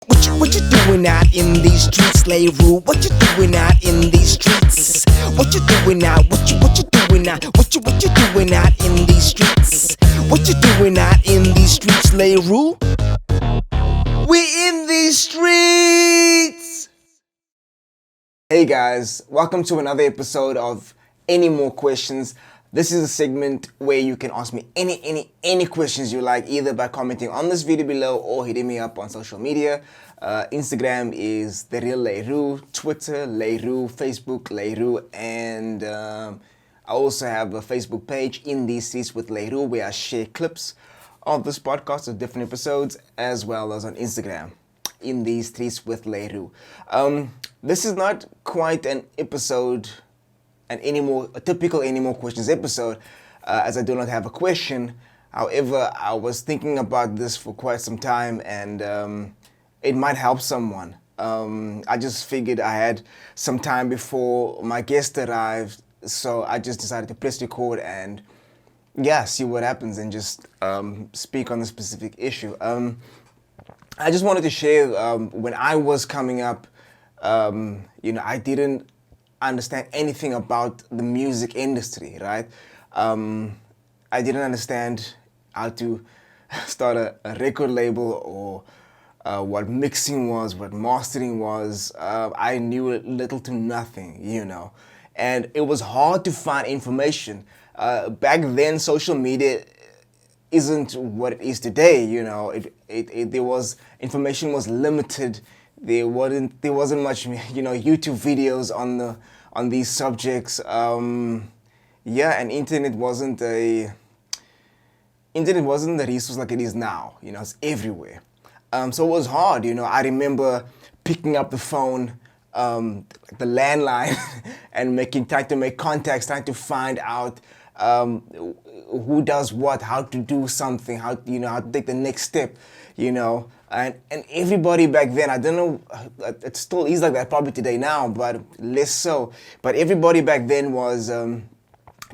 What you doing out in these streets, Leroy? What you doing out in these streets? What you doing out? What you doing out? What you doing out in these streets? What you doing out in these streets, Leroy? We in these streets. Hey guys, welcome to another episode of Any More Questions. This is a segment where you can ask me any questions you like, either by commenting on this video below or hitting me up on social media. Instagram is The Real Leroy, Twitter Leroy, Facebook Leroy, and I also have a Facebook page, In These Streets with Leroy, where I share clips of this podcast of different episodes, as well as on Instagram, In These Streets with Leroy. This is not quite an episode, a typical Any More Questions episode, as I do not have a question. However, I was thinking about this for quite some time, and it might help someone. I just figured I had some time before my guest arrived, so I just decided to press record and see what happens and just speak on the specific issue. I just wanted to share, when I was coming up, I didn't understand anything about the music industry, right? I didn't understand how to start a record label or what mixing was, what mastering was. I knew little to nothing, and it was hard to find information. Back then, social media isn't what it is today. Information was limited. There wasn't much, YouTube videos on these subjects. And internet wasn't a resource like it is now. It's everywhere. So it was hard. I remember picking up the phone, the landline, and trying to make contacts, trying to find out who does what, how to do something, how to take the next step, and everybody back then, I don't know, it still is like that probably today now, but less so. But everybody back then was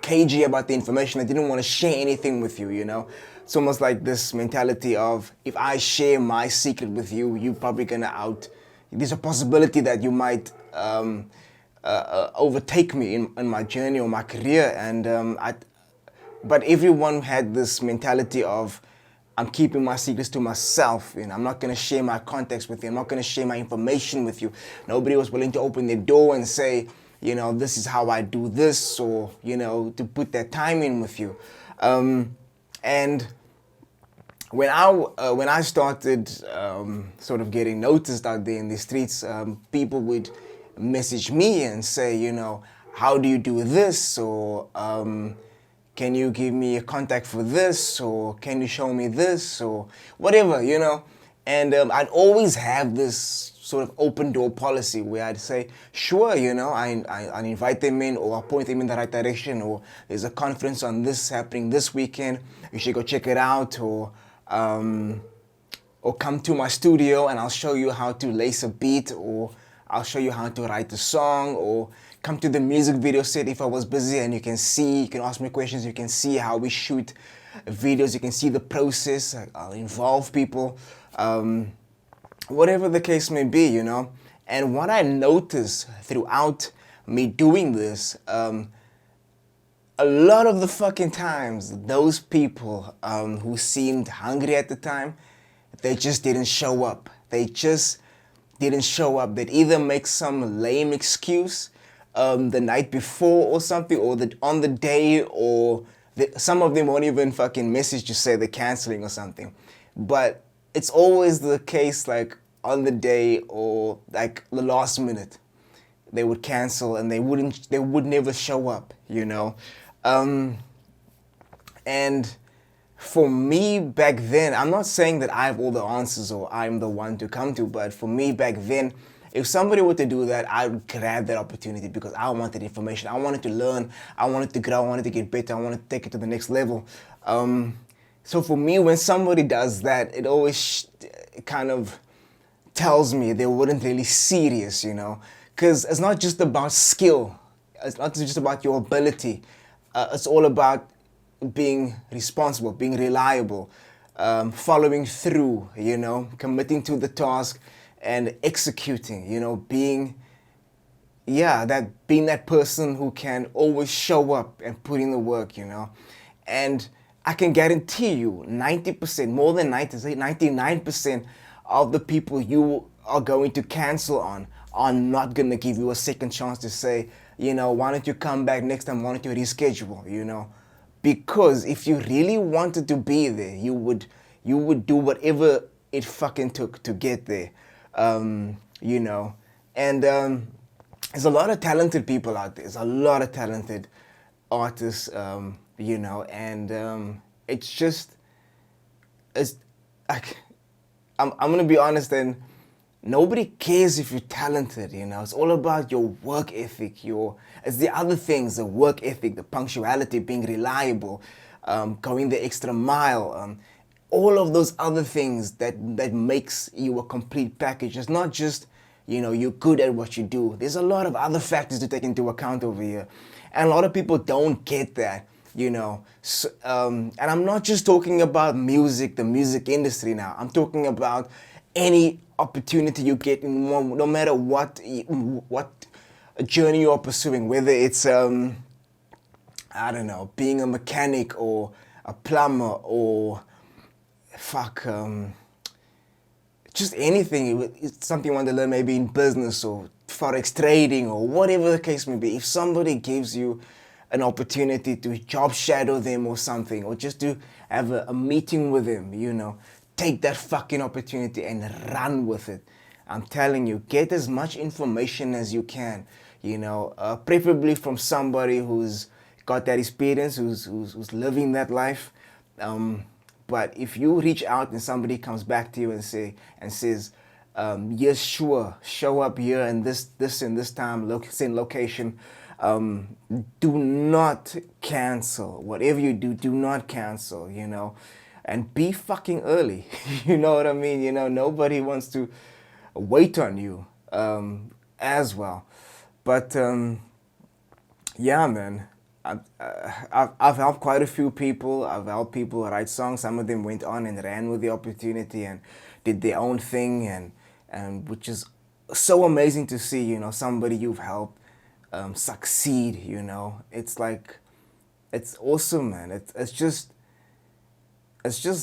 cagey about the information. They didn't want to share anything with you, It's almost like this mentality of, if I share my secret with you, you're probably gonna there's a possibility that you might overtake me in my journey or my career. And but everyone had this mentality of, I'm keeping my secrets to myself. I'm not going to share my contacts with you. I'm not going to share my information with you. Nobody was willing to open their door and say, this is how I do this, or, to put that time in with you. And when I started sort of getting noticed out there in the streets, people would message me and say, how do you do this? Or can you give me a contact for this? Or can you show me this? Or whatever, And I'd always have this sort of open door policy where I'd say, sure, I invite them in, or I'll point them in the right direction, or there's a conference on this happening this weekend, you should go check it out, or come to my studio and I'll show you how to lace a beat, or I'll show you how to write a song, or come to the music video set if I was busy, and you can ask me questions, you can see how we shoot videos, you can see the process. I'll involve people, whatever the case may be, And what I noticed throughout me doing this, a lot of the fucking times, those people who seemed hungry at the time, they just didn't show up. They'd either make some lame excuse the night before or something, or on the day, or some of them won't even fucking message to say they're canceling or something. But it's always the case, like on the day or like the last minute, they would cancel and they would never show up, And for me back then, I'm not saying that I have all the answers or I'm the one to come to, but for me back then, if somebody were to do that, I would grab that opportunity because I wanted information. I wanted to learn. I wanted to grow. I wanted to get better. I wanted to take it to the next level. So for me, when somebody does that, it always kind of tells me they weren't really serious, Because it's not just about skill. It's not just about your ability. It's all about being responsible, being reliable, following through, you know, committing to the task and executing, you know, being that person who can always show up and put in the work, you know. And I can guarantee you 90%, more than 90, say 99% of the people you are going to cancel on are not going to give you a second chance to say, you know, why don't you come back next time, why don't you reschedule, you know. Because if you really wanted to be there, you would do whatever it fucking took to get there, you know. And there's a lot of talented people out there. There's a lot of talented artists, you know, and it's just, it's like, I'm gonna be honest, and nobody cares if you're talented, you know. It's all about your work ethic, it's the other things, the work ethic, the punctuality, being reliable, going the extra mile, all of those other things that makes you a complete package. It's not just, you know, you're good at what you do. There's a lot of other factors to take into account over here. And a lot of people don't get that, you know. So, and I'm not just talking about music, the music industry now. I'm talking about any opportunity you get, in no matter what journey you're pursuing, whether it's, I don't know, being a mechanic or a plumber or just anything. It's something you want to learn, maybe in business or forex trading or whatever the case may be. If somebody gives you an opportunity to job shadow them or something, or just to have a meeting with them, you know, take that fucking opportunity and run with it. I'm telling you, get as much information as you can, you know, preferably from somebody who's got that experience, who's living that life. But if you reach out and somebody comes back to you and says, yes, sure, show up here and this and this time, same location, do not cancel. Whatever you do, do not cancel, you know, and be fucking early. You know what I mean? You know, nobody wants to wait on you as well. But yeah, man. I've helped quite a few people. I've helped people write songs. Some of them went on and ran with the opportunity and did their own thing, and which is so amazing to see. You know, somebody you've helped succeed. You know, it's like, it's awesome, man. It's just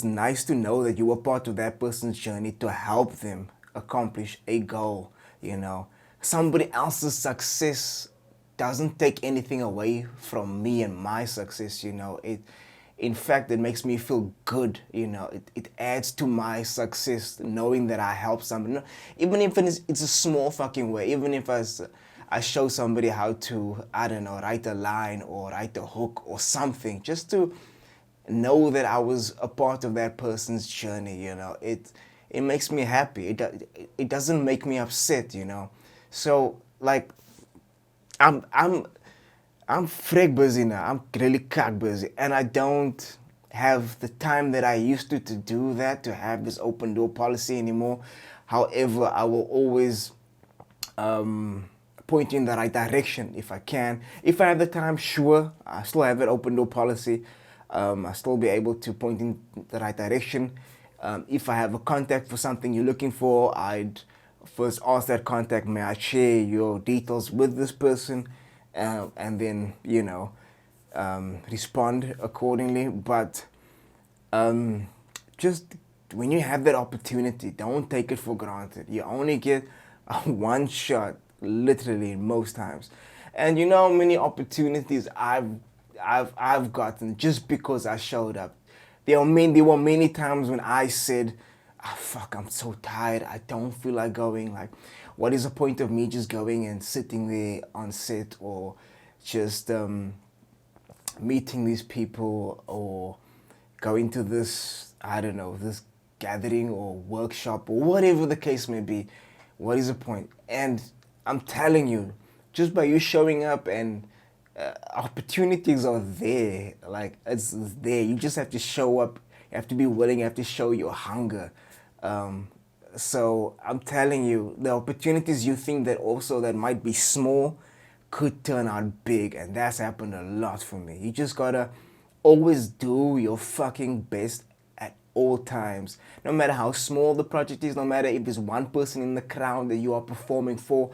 nice to know that you were part of that person's journey to help them accomplish a goal. You know, somebody else's success doesn't take anything away from me and my success, you know. In fact, it makes me feel good, you know. It adds to my success knowing that I help somebody, even if it's a small fucking way. Even if I show somebody how to, I don't know, write a line or write a hook or something, just to know that I was a part of that person's journey, you know. It makes me happy. It doesn't make me upset, you know. So like, I'm freak busy now. I'm really cock busy, and I don't have the time that I used to do that, to have this open door policy anymore. However, I will always point you in the right direction if I can. If I have the time, sure, I still have that open door policy. I'll still be able to point in the right direction. If I have a contact for something you're looking for, I'd first ask that contact, may I share your details with this person, and then, you know, respond accordingly. But just when you have that opportunity, don't take it for granted. You only get one shot, literally, most times. And you know how many opportunities I've gotten just because I showed up. There were many times when I said, oh, fuck, I'm so tired, I don't feel like going. Like, what is the point of me just going and sitting there on set, or just meeting these people, or going to this, I don't know, this gathering or workshop or whatever the case may be? What is the point? And I'm telling you, just by you showing up, and opportunities are there. Like, it's there. You just have to show up. You have to be willing. You have to show your hunger. So I'm telling you, the opportunities you think that might be small could turn out big, and that's happened a lot for me. You just gotta always do your fucking best at all times. No matter how small the project is, no matter if there's one person in the crowd that you are performing for,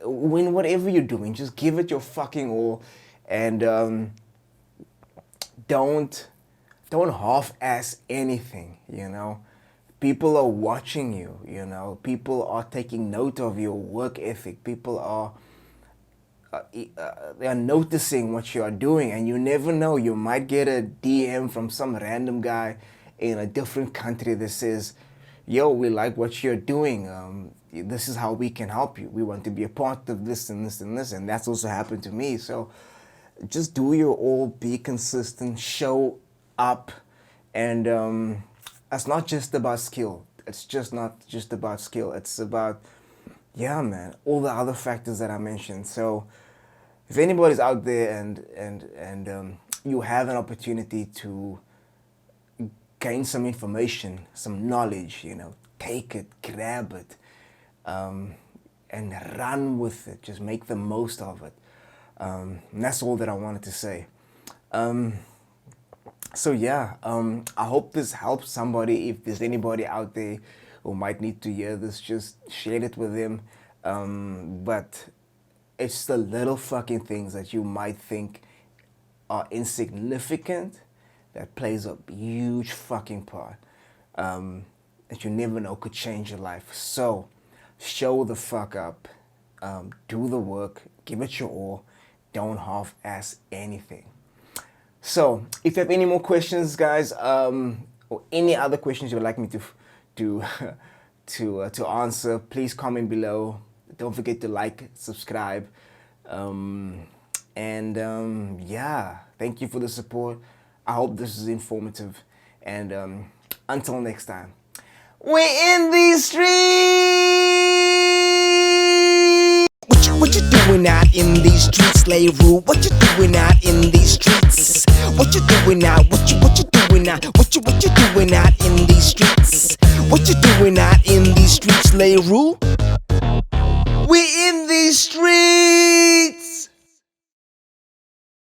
when whatever you're doing, just give it your fucking all, and don't half-ass anything, you know. People are watching you, you know. People are taking note of your work ethic. People are they are noticing what you are doing, and you never know, you might get a DM from some random guy in a different country that says, yo, we like what you're doing, this is how we can help you, we want to be a part of this and this and this. And that's also happened to me. So just do your all, be consistent, show up, and it's not just about skill. It's just not just about skill. It's about, yeah, man, all the other factors that I mentioned. So if anybody's out there and you have an opportunity to gain some information, some knowledge, you know, take it, grab it, and run with it. Just make the most of it. And that's all that I wanted to say. So yeah, I hope this helps somebody. If there's anybody out there who might need to hear this, just share it with them. But it's the little fucking things that you might think are insignificant that plays a huge fucking part, that you never know could change your life. So show the fuck up, do the work, give it your all, don't half-ass anything. So if you have any more questions, guys, or any other questions you would like me to answer, please comment below. Don't forget to like, subscribe, yeah, thank you for the support. I hope this is informative, and until next time, we're in these streets. What you doing out in these streets, Leroux? What you doing out in these streets? What you doing out? What you doing out? What you doing out in these streets? What you doing out in these streets, Leroux? We in these streets.